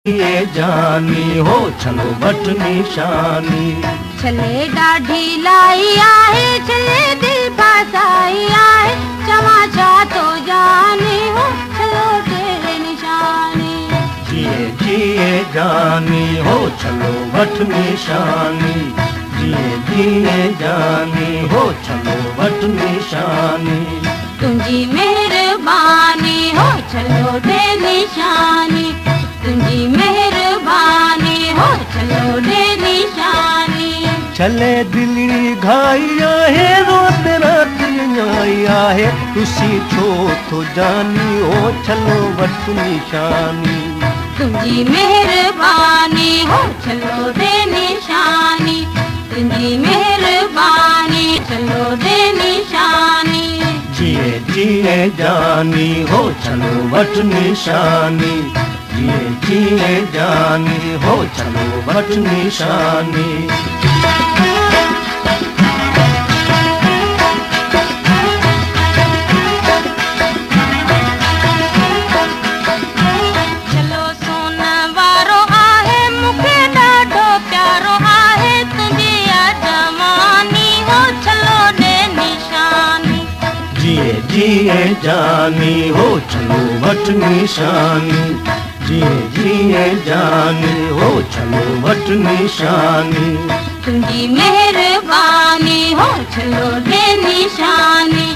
ये जानी हो चलो वट निशानी। चले डाढ़ी लाई आहे, चले दिल फसाई आहे, चमाचा तो जानी हो चलो तेरे निशानी। जिए जिए जानी हो चलो वट निशानी। जिए जिए जानी हो चलो वट निशानी। तुझी मेहरबानी हो चलो दे निशानी। तुझी मेहरबानी हो चलो दे निशानी। चले दिली घाई आहे, रोत रात आई आहे, तुसी छो तो जानी हो चलो वट निशानी। तुझी मेहरबानी हो चलो दे निशानी। तुझी मेहरबानी चलो दे निशानी। जिए जिए जानी हो चलो वट निशानी। जिए जिए जानी हो चलो वट निशानी। चलो सोन वारो आहे, मूंखे ॾाढो प्यारो आहे, तुंहिंजी जवानी हो चलो दे निशानी। जिए जिए जानी हो चलो वट निशानी। जिए जिए जानी हो चलो वट निशानी। तुझी मेहरबानी हो चलो दे निशानी।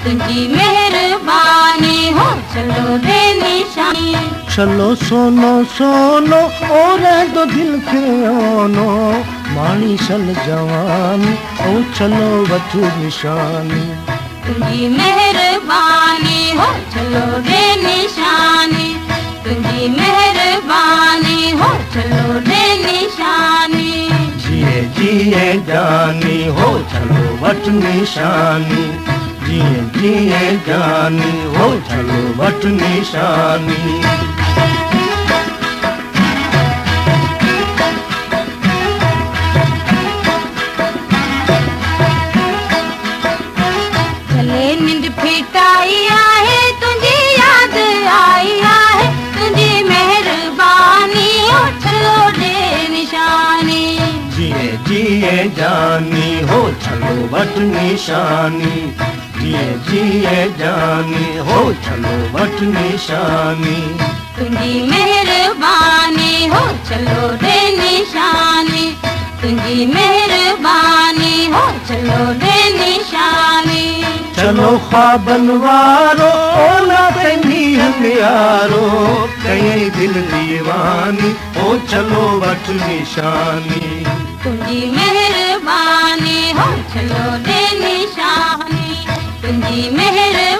तुझी मेहरबानी हो चलो दे निशानी। चलो सोनो सोनो और दो दिल के ओनो, मानी सल जवानी ओ चलो वट निशानी। तुझी मेहरबानी हो चलो दे निशानी। तुझी मेहरबानी हो चलो दे निशानी। जिए जिए जानी हो चलो वट निशानी। जिए जिए जानी हो चलो वट निशानी। चले निंद फिटाई आहे, तुझी याद आई आहे, तुझी मेहरबानी हो चलो दे निशानी। जिए जिए जानी हो चलो वट निशानी। जिए जिए जानी हो चलो वट निशानी। तुझी मेहरबानी हो चलो दे निशानी। तुझी मेहरबानी हो चलो दे निशानी। चलो ख्वाबन वारो ओला तेनी हमियारो, कई दिल दीवानी ओ चलो वट निशानी। तुझी मेहरबानी हो चलो दे निशानी। तुझी मेहरबानी